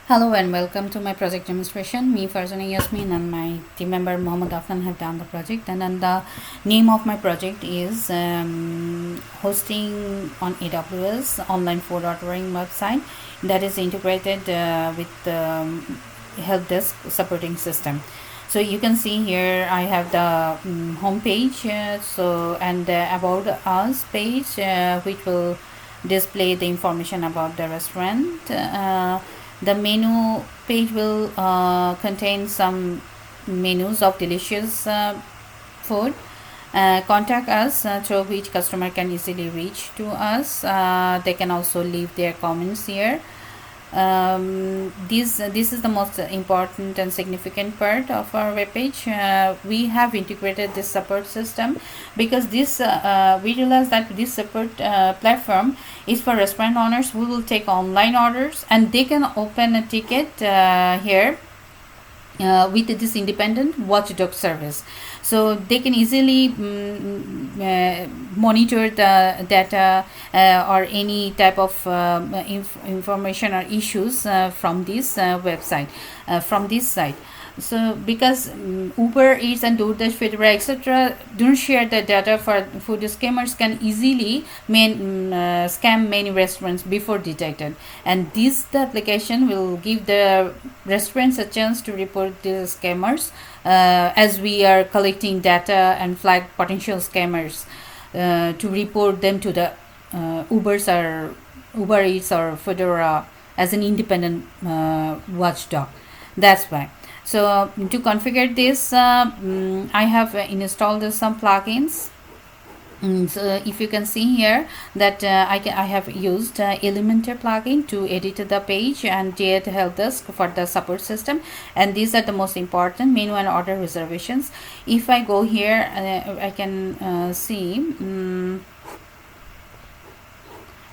Hello and welcome to my project demonstration. Me, Farzana Yasmin, and my team member Mohammad Afnan have done the project. And then the name of my project is hosting on AWS online food ordering website that is integrated with help desk supporting system. So you can see here I have the home page. And about us page, which will display the information about the restaurant. The menu page will contain some menus of delicious food. Contact us through which customer can easily reach to us. They can also leave their comments here. This is the most important and significant part of our webpage. We have integrated this support system because this we realize that this support platform is for restaurant owners who will take online orders, and they can open a ticket here with this independent watchdog service, so they can easily monitor the data or any type of information or issues from this website, from this site. So because Uber Eats and DoorDash, Fedora, etc. don't share the data, for food scammers can easily scam many restaurants before detected, and the application will give the restaurants a chance to report the scammers as we are collecting data and flag potential scammers to report them to the Uber Eats or Fedora as an independent watchdog. That's why. So to configure this, I have installed some plugins. So if you can see here that I have used Elementor plugin to edit the page and create help desk for the support system, and these are the most important menu and order reservations. If I go here, I can see.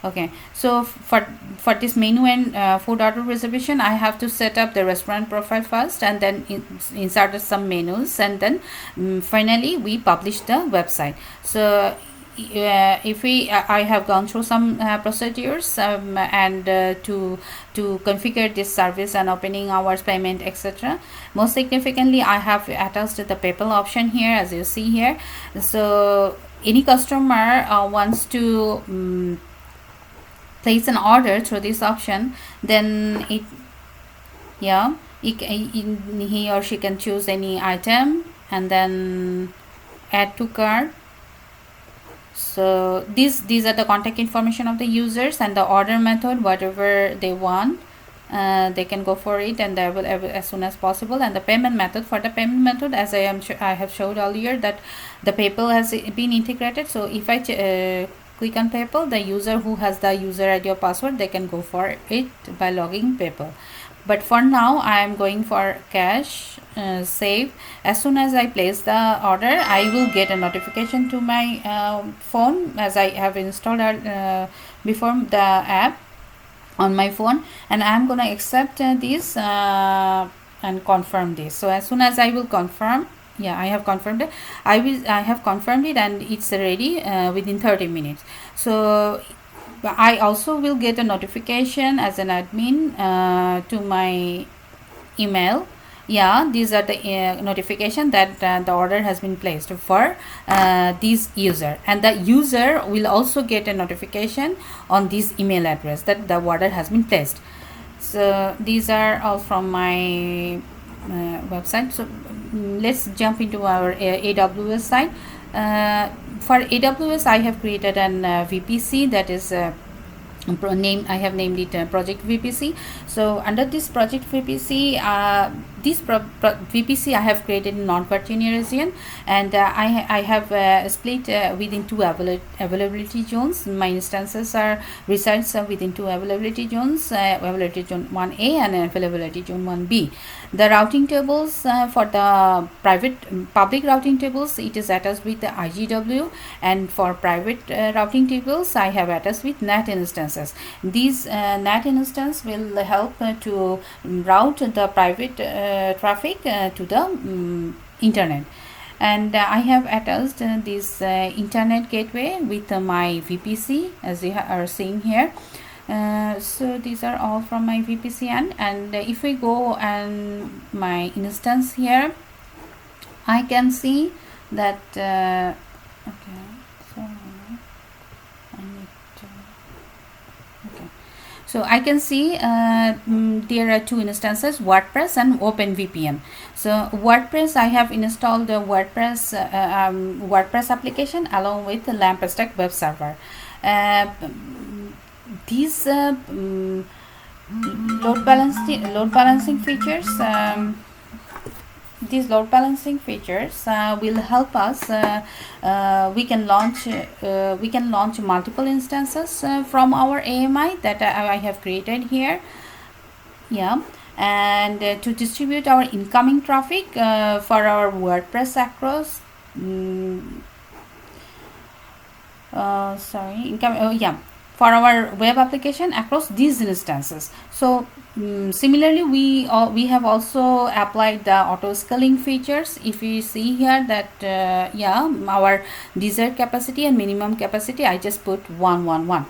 Okay, so for this menu and food order reservation, I have to set up the restaurant profile first, and then insert some menus, and then finally we publish the website. So if I have gone through some procedures and to configure this service and opening hours, payment, etc. Most significantly, I have attached the PayPal option here, as you see here. So any customer wants to place an order through this option, then he or she can choose any item and then add to cart. So these are the contact information of the users and the order method, whatever they want. They can go for it, and they will as soon as possible. And the payment method, for the payment method, as I have showed earlier, that the PayPal has been integrated. So if I click on PayPal, the user who has the user ID or password, they can go for it by logging PayPal. But for now I am going for cash save. As soon as I place the order, I will get a notification to my phone, as I have installed before the app on my phone, and I am gonna accept this and confirm this. So as soon as I will confirm, I have confirmed it. I have confirmed it, and it's ready within 30 minutes. So I also will get a notification as an admin to my email. These are the notification that the order has been placed for this user, and the user will also get a notification on this email address that the order has been placed. So these are all from my website. So let's jump into our AWS site. For AWS, I have created an VPC, that is I have named it project VPC. So under this project VPC, this VPC I have created in non-Virginia region, and I have split within two availability zones. My instances are resides within two availability zones, availability zone 1A and availability zone 1B. The routing tables for the public routing tables, it is attached with the IGW, and for private routing tables, I have attached with NAT instances. These NAT instance will help to route the private traffic to the internet. And I have attached this internet gateway with my VPC, as you are seeing here. So these are all from my VPCN, and if we go and my instance here, I can see that okay, so I need to, okay, so I can see there are two instances, WordPress and OpenVPN. So WordPress, I have installed the WordPress application along with the LampStack web server. These load balancing features, these load balancing features will help us. We can launch multiple instances from our AMI that I have created here. Yeah, and to distribute our incoming traffic for our WordPress across. For our web application across these instances. So similarly, we have also applied the auto scaling features. If you see here that our desired capacity and minimum capacity, I just put 111.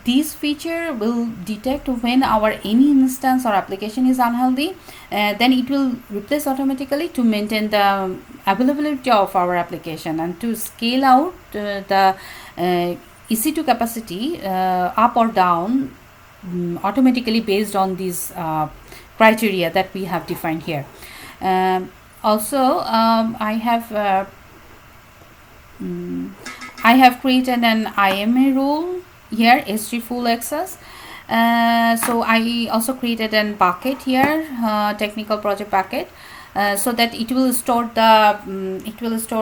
This feature will detect when our any instance or application is unhealthy, then it will replace automatically to maintain the availability of our application and to scale out the EC2 capacity up or down automatically based on these criteria that we have defined here. Also, I have created an IMA rule here, S3 full access. So I also created a bucket here, technical project bucket, so that it will store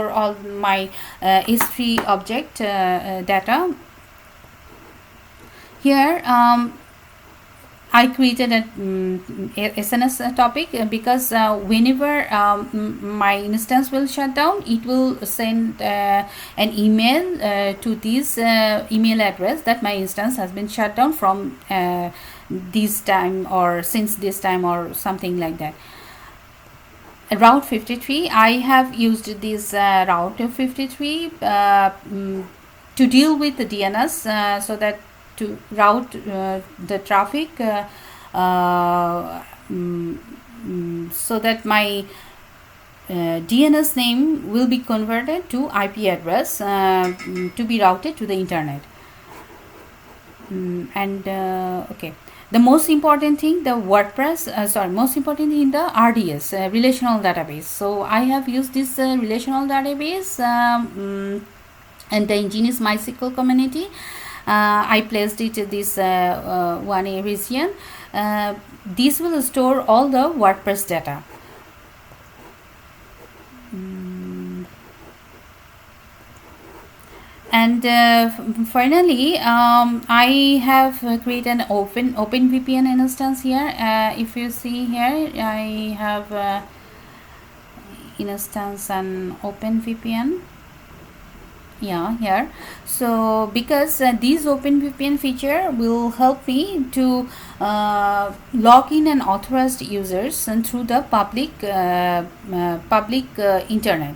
all my S3 object data. Here I created a SNS topic because whenever my instance will shut down, it will send an email to this email address that my instance has been shut down from this time or since this time or something like that. Route 53, I have used this Route 53 to deal with the DNS so that to route the traffic so that my DNS name will be converted to IP address to be routed to the internet. Okay, the most important thing, the most important thing, the RDS, relational database. So I have used this relational database and the Nginx MySQL community. I placed it in this one region. This will store all the WordPress data. And finally, I have created an OpenVPN instance here. If you see here, I have instance and OpenVPN. Yeah, here. So because this OpenVPN feature will help me to log in and authorized users and through the public internet.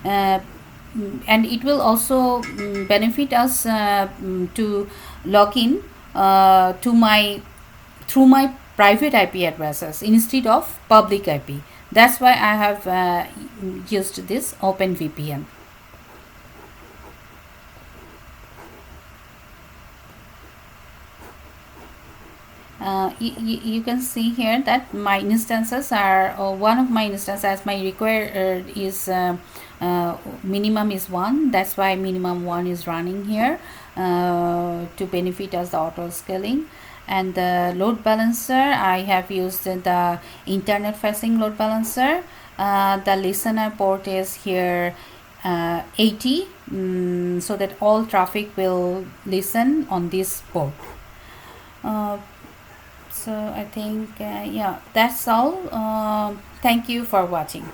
And it will also benefit us to log in through my private IP addresses instead of public IP. That's why I have used this OpenVPN. You can see here that my instances are one of my instances as my required is minimum is 1. That's why minimum 1 is running here to benefit us the auto scaling. And the load balancer, I have used the internet facing load balancer. The listener port is here 80 so that all traffic will listen on this port. So I think that's all. Thank you for watching.